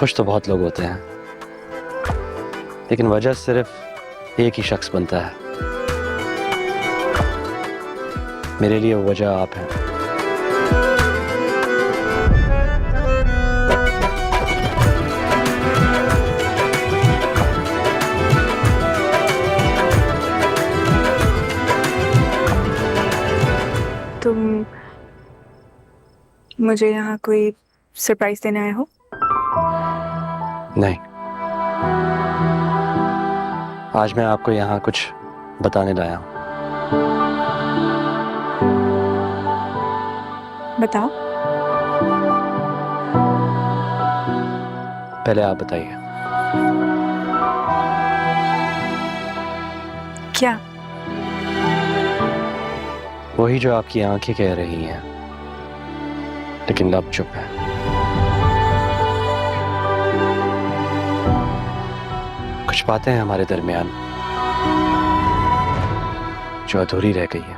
खुश तो बहुत लोग होते हैं, लेकिन वजह सिर्फ एक ही शख्स बनता है। मेरे लिए वो वजह आप हैं। तुम मुझे यहाँ कोई सरप्राइज देने आए हो? नहीं, आज मैं आपको यहाँ कुछ बताने लाया हूँ। बताओ। पहले आप बताइए। क्या? वही जो आपकी आंखें कह रही हैं, लेकिन लब चुप है। कुछ बातें हैं हमारे दरमियान जो अधूरी रह गई है।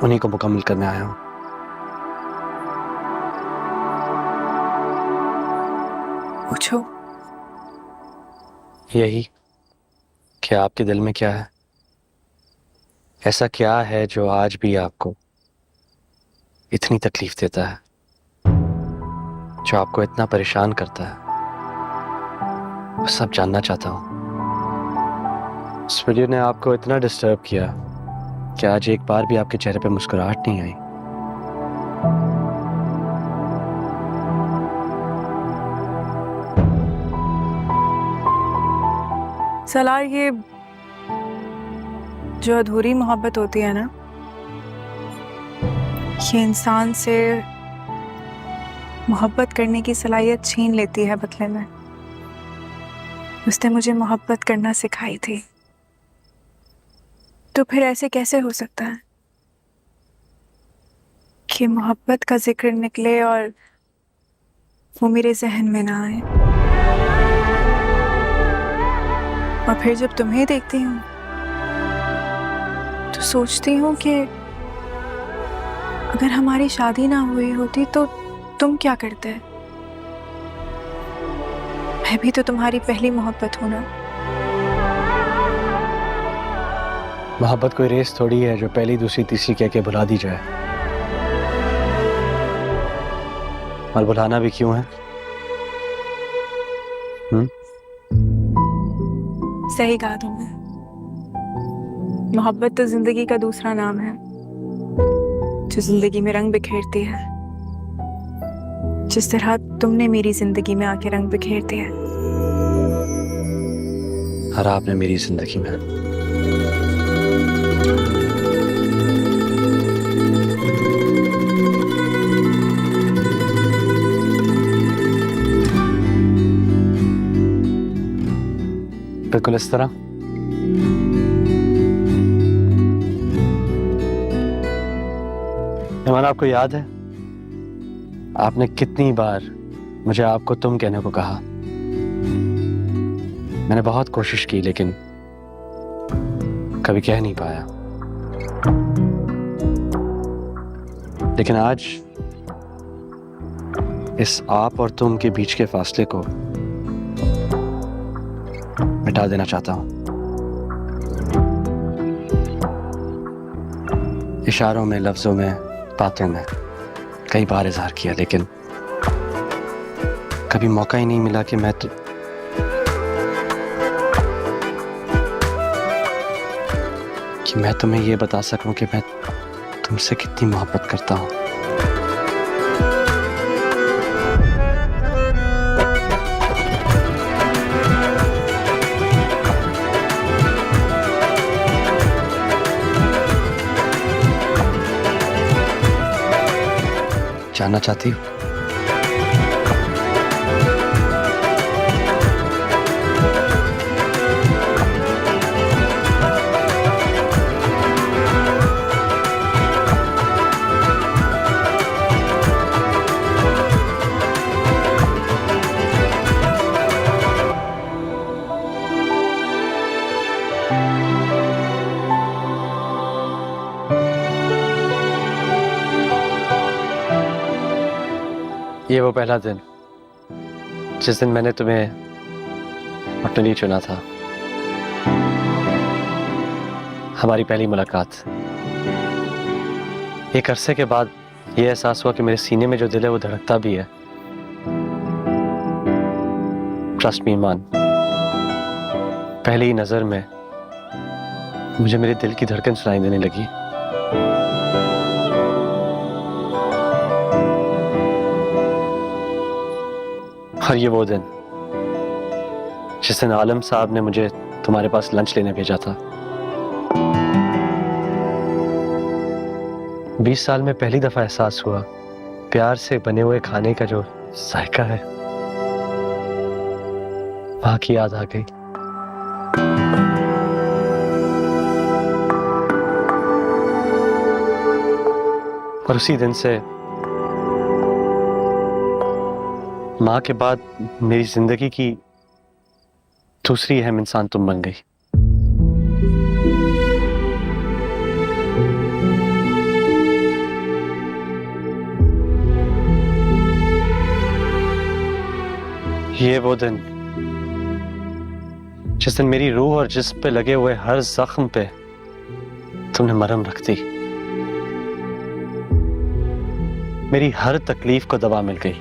उन्हीं को मुकम्मल करने आया हूं। पूछो। यही कि आपके दिल में क्या है, ऐसा क्या है जो आज भी आपको इतनी तकलीफ देता है, जो आपको इतना परेशान करता है। वो सब जानना चाहता हूं। इस वीडियो ने आपको इतना डिस्टर्ब किया कि आज एक बार भी आपके चेहरे पे मुस्कुराहट नहीं आई। सलार, ये जो अधूरी मोहब्बत होती है ना, ये इंसान से मोहब्बत करने की सलाहियत छीन लेती है बदले में। उसने मुझे मोहब्बत करना सिखाई थी, तो फिर ऐसे कैसे हो सकता है कि मोहब्बत का जिक्र निकले और वो मेरे जहन में ना आए। और फिर जब तुम्हें देखती हूँ तो सोचती हूँ कि अगर हमारी शादी ना हुई होती तो तुम क्या करते? मैं भी तो तुम्हारी पहली मोहब्बत हूं ना। मोहब्बत कोई रेस थोड़ी है जो पहली दूसरी तीसरी कह के भुला दी जाए। और भुलाना भी क्यों है? सही कहा तुमने। मोहब्बत तो जिंदगी का दूसरा नाम है, जो जिंदगी में रंग बिखेरती है, जिस तरह तुमने मेरी जिंदगी में आके रंग बिखेर दिया। और आपने मेरी जिंदगी में बिल्कुल इस तरह। इमरान, आपको याद है आपने कितनी बार मुझे आपको तुम कहने को कहा? मैंने बहुत कोशिश की लेकिन कभी कह नहीं पाया। लेकिन आज इस आप और तुम के बीच के फासले को मिटा देना चाहता हूं। इशारों में, लफ्जों में, बातों में कई बार इजहार किया, लेकिन कभी मौका ही नहीं मिला कि मैं तुम्हें ये बता सकूं कि मैं तुमसे कितनी मोहब्बत करता हूं। जानना चाहती हो? ये वो पहला दिन जिस दिन मैंने तुम्हें अपने लिए चुना था। हमारी पहली मुलाकात। एक अरसे के बाद ये एहसास हुआ कि मेरे सीने में जो दिल है वो धड़कता भी है। ट्रस्ट मी ईमान, पहली ही नजर में मुझे मेरे दिल की धड़कन सुनाई देने लगी। और ये वो दिन जिस दिन आलम साहब ने मुझे तुम्हारे पास लंच लेने भेजा था। 20 साल में पहली दफा एहसास हुआ प्यार से बने हुए खाने का जो जायका है। वहां की याद आ गई। और उसी दिन से माँ के बाद मेरी जिंदगी की दूसरी अहम इंसान तुम बन गई। ये वो दिन जिस दिन मेरी रूह और जिस्म पे लगे हुए हर जख्म पे तुमने मरहम रख दी। मेरी हर तकलीफ को दवा मिल गई।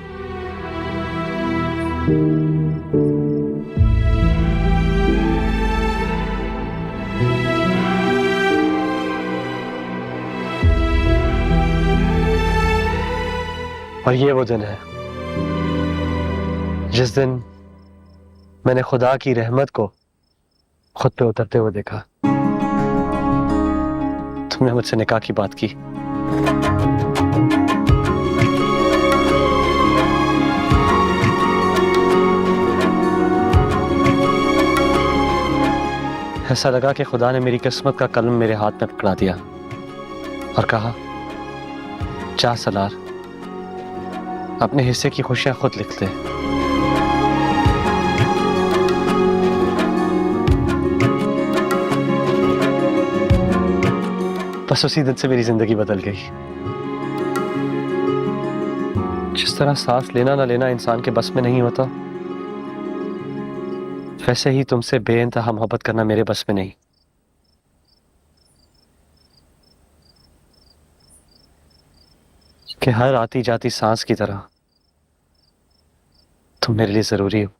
और ये वो दिन है जिस दिन मैंने खुदा की रहमत को खुद पे उतरते हुए देखा। तुमने मुझसे निकाह की बात की। ऐसा लगा कि खुदा ने मेरी किस्मत का कलम मेरे हाथ में पकड़ा दिया और कहा, जा सलार, अपने हिस्से की खुशियां खुद लिख ले। बस उसी दिन से मेरी जिंदगी बदल गई। जिस तरह सांस लेना ना लेना इंसान के बस में नहीं होता, वैसे ही तुमसे बेइंतहा मोहब्बत करना मेरे बस में नहीं। कि हर आती जाती सांस की तरह तुम मेरे लिए जरूरी हो।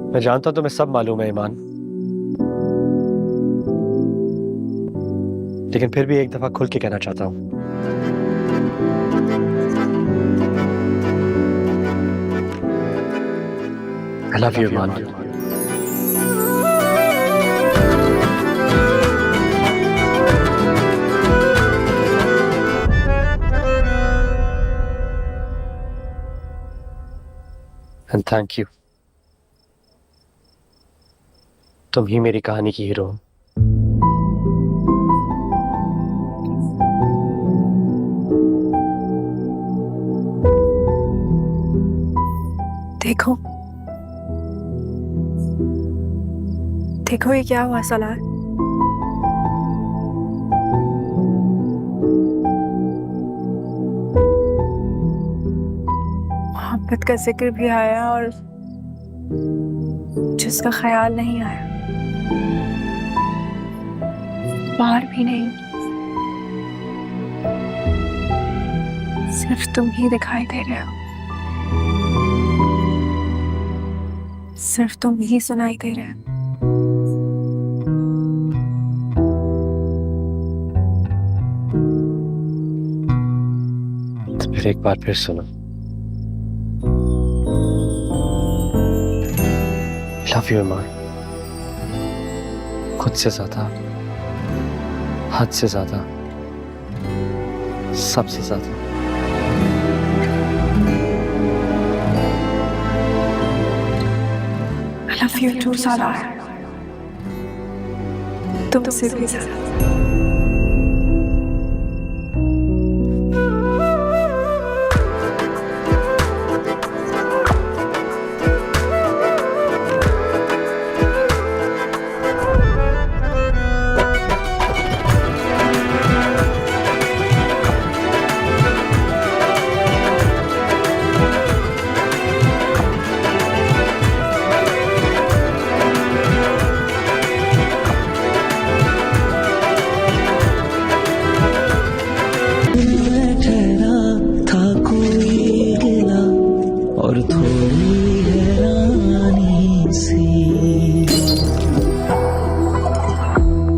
मैं जानता हूं तुम्हें सब मालूम है ईमान, लेकिन फिर भी एक दफा खुल के कहना चाहता हूं। I love you Iman. And thank you। तुम ही मेरी कहानी की हीरो हो। देखो देखो ये क्या हुआ सलार। मोहब्बत का जिक्र भी आया और जिसका ख्याल नहीं आया, बाहर भी नहीं, सिर्फ तुम ही दिखाई दे रहे हो, सिर्फ तुम ही सुनाई दे रहे हो। तो फिर एक बार फिर सुनो। लव यू ईमान, खुद से ज्यादा, हद से ज्यादा, सबसे ज्यादा। I love you too, Salar। तुमसे भी ज्यादा।